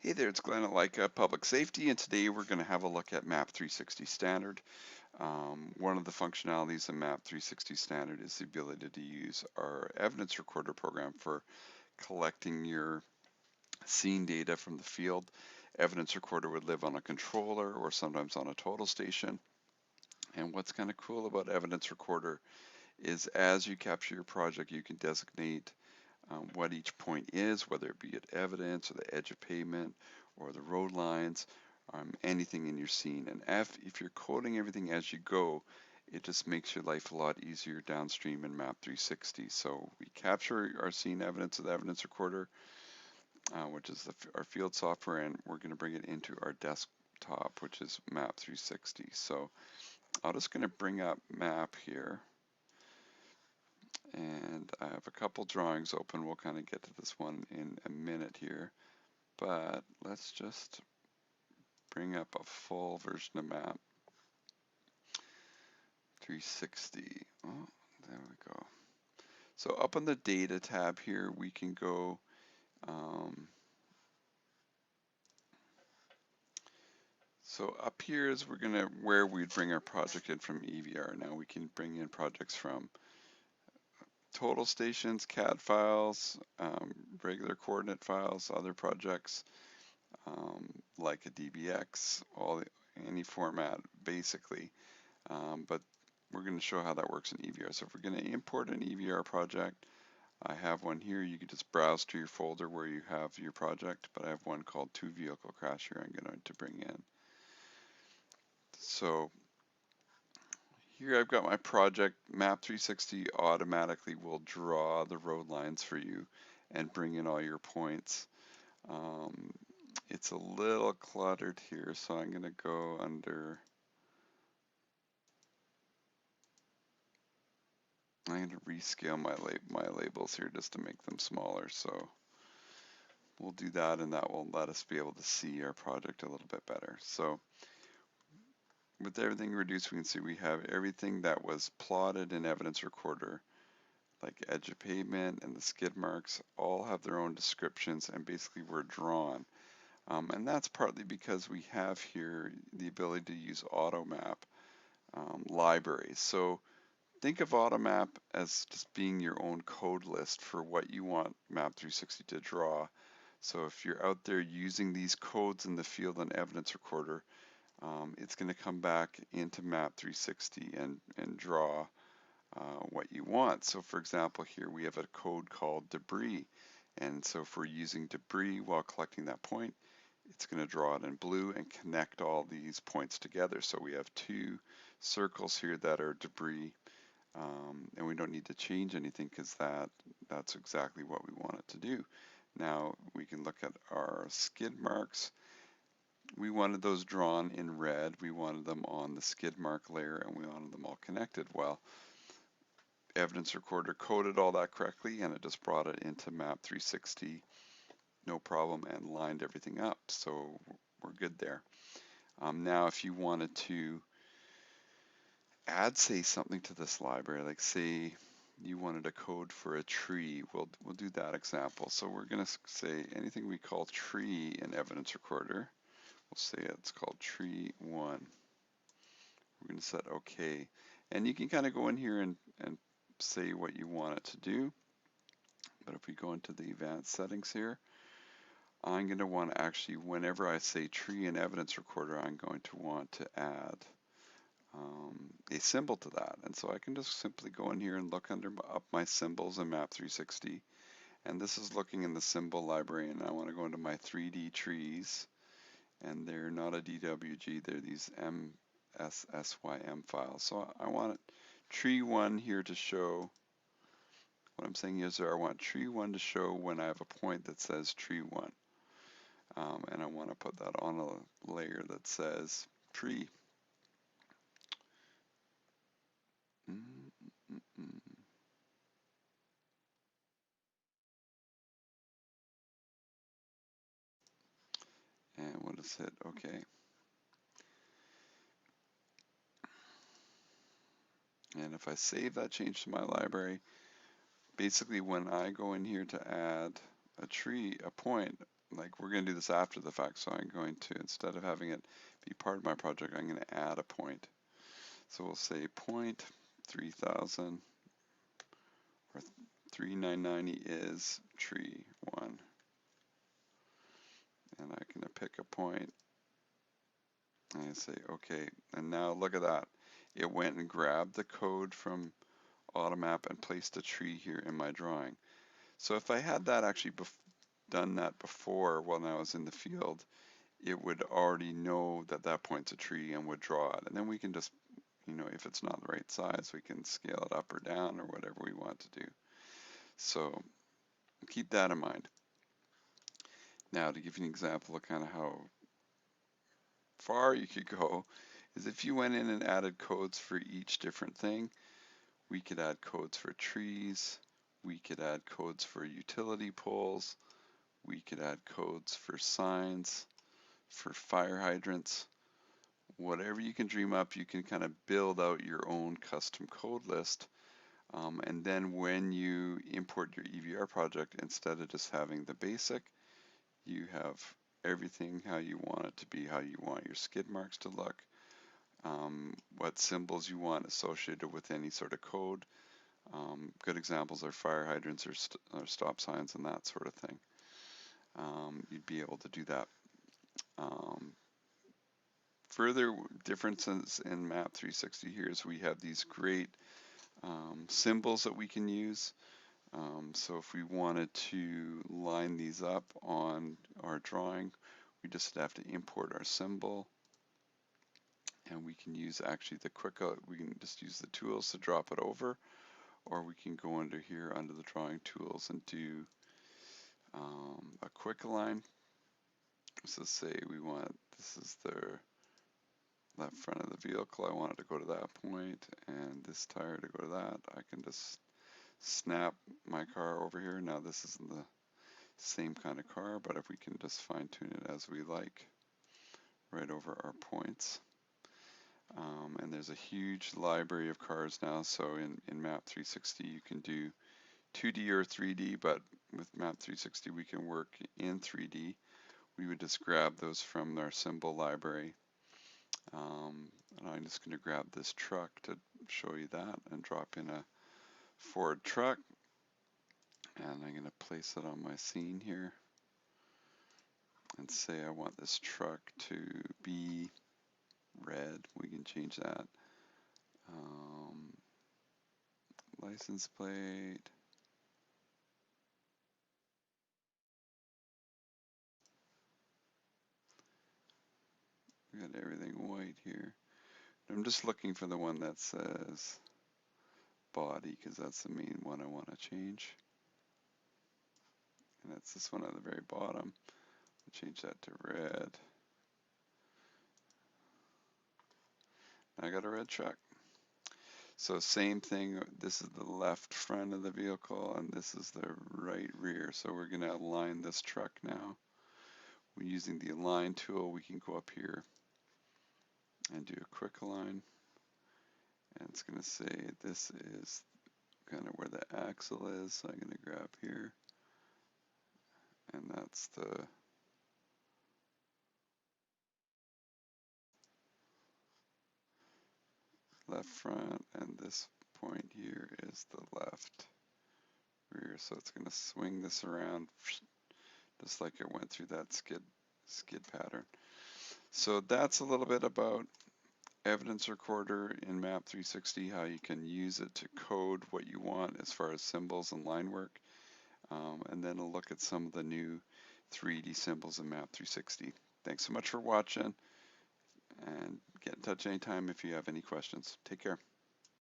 Hey there, it's Glenn at Leica Public Safety, and today we're going to have a look at Map 360 Standard. One of the functionalities in Map 360 Standard is the ability to use our evidence recorder program for collecting your scene data from the field. Evidence recorder would live on a controller or sometimes on a total station. And what's kind of cool about evidence recorder is as you capture your project, you can designate what each point is, whether it be at evidence or the edge of pavement or the road lines, anything in your scene. And if you're coding everything as you go, it just makes your life a lot easier downstream in Map 360. So we capture our scene evidence with the evidence recorder, which is our field software, and we're going to bring it into our desktop, which is Map 360. So I'm just going to bring up Map here. And I have a couple drawings open. We'll kind of get to this one in a minute here. But let's just bring up a full version of Map 360. Oh, there we go. So up on the Data tab here, we can go so up here is where we'd bring our project in from EVR. Now we can bring in projects from total stations, CAD files, regular coordinate files, other projects, like a DBX, any format basically. But we're going to show how that works in EVR. So if we're going to import an EVR project, I have one here. You can just browse to your folder where you have your project, but I have one called 2 vehicle crash here I'm going to bring in. So here I've got my project. Map 360 automatically will draw the road lines for you and bring in all your points. It's a little cluttered here, so I'm going to go under, I'm going to rescale my labels here just to make them smaller. So we'll do that, and that will let us be able to see our project a little bit better. So with everything reduced, we can see we have everything that was plotted in evidence recorder, like edge of pavement and the skid marks, all have their own descriptions and basically were drawn. And that's partly because we have here the ability to use AutoMap libraries. So think of AutoMap as just being your own code list for what you want Map 360 to draw. So if you're out there using these codes in the field and evidence recorder, it's going to come back into Map 360 and draw what you want. So for example, here we have a code called debris. And so if we're using debris while collecting that point, it's going to draw it in blue and connect all these points together. So we have two circles here that are debris, and we don't need to change anything because that's exactly what we want it to do. Now we can look at our skid marks. We wanted those drawn in red. We wanted them on the skid mark layer, and we wanted them all connected. Well, evidence recorder coded all that correctly, and it just brought it into Map 360, no problem, and lined everything up. So we're good there. Now, if you wanted to add, say, something to this library, like say you wanted a code for a tree, we'll do that example. So we're going to say anything we call tree in evidence recorder. We'll say it's called tree 1. We're going to set OK. And you can kind of go in here and say what you want it to do. But if we go into the advanced settings here, I'm going to want to actually, whenever I say tree in evidence recorder, I'm going to want to add a symbol to that. And so I can just simply go in here and look up my symbols in Map 360. And this is looking in the symbol library, and I want to go into my 3D trees. And they're not a DWG, they're these MSSYM files. So I want tree 1 here to show, what I'm saying is I want tree 1 to show when I have a point that says tree 1. And I want to put that on a layer that says tree. And we'll just hit OK. And if I save that change to my library, basically when I go in here to add a tree, a point, like we're going to do this after the fact, so I'm going to, instead of having it be part of my project, I'm going to add a point. So we'll say point 3000 or 3990 is tree 1. And I'm going to pick a point and I say okay, and now look at that. It went and grabbed the code from AutoMap and placed a tree here in my drawing. So if I had that actually done that before when I was in the field, it would already know that that point's a tree and would draw it. And then we can just, you know, if it's not the right size, we can scale it up or down or whatever we want to do. So keep that in mind. Now to give you an example of kind of how far you could go is if you went in and added codes for each different thing. We could add codes for trees, we could add codes for utility poles, we could add codes for signs, for fire hydrants. Whatever you can dream up, you can kind of build out your own custom code list. And then when you import your EVR project, instead of just having the basic, you have everything how you want it to be, how you want your skid marks to look, what symbols you want associated with any sort of code. Good examples are fire hydrants or stop signs and that sort of thing. You'd be able to do that. Further differences in Map 360 here is we have these great symbols that we can use. So if we wanted to line these up on our drawing, we just have to import our symbol, and we can use actually the we can just use the tools to drop it over, or we can go under here under the drawing tools and do a quick line. So say we want, this is the left front of the vehicle, I want it to go to that point, and this tire to go to that. I can just snap my car over here. Now this isn't the same kind of car, but if we can just fine tune it as we like right over our points. And there's a huge library of cars now, so in Map 360 you can do 2D or 3D, but with Map 360 we can work in 3D. We would just grab those from our symbol library. And I'm just going to grab this truck to show you that and drop in a Ford truck. And I'm going to place it on my scene here and say I want this truck to be red. We can change that. License plate. We got everything white here. I'm just looking for the one that says body because that's the main one I want to change. And that's this one at the very bottom. I'll change that to red. I got a red truck. So same thing, this is the left front of the vehicle and this is the right rear. So we're going to align this truck now. We're using the align tool. We can go up here and do a quick align. And it's going to say this is kind of where the axle is. So I'm going to grab here. And that's the left front, and this point here is the left rear. So it's going to swing this around just like it went through that skid pattern. So that's a little bit about Evidence Recorder in Map 360, how you can use it to code what you want as far as symbols and line work. And then I'll look at some of the new 3D symbols in Map 360. Thanks so much for watching, and get in touch anytime if you have any questions. Take care.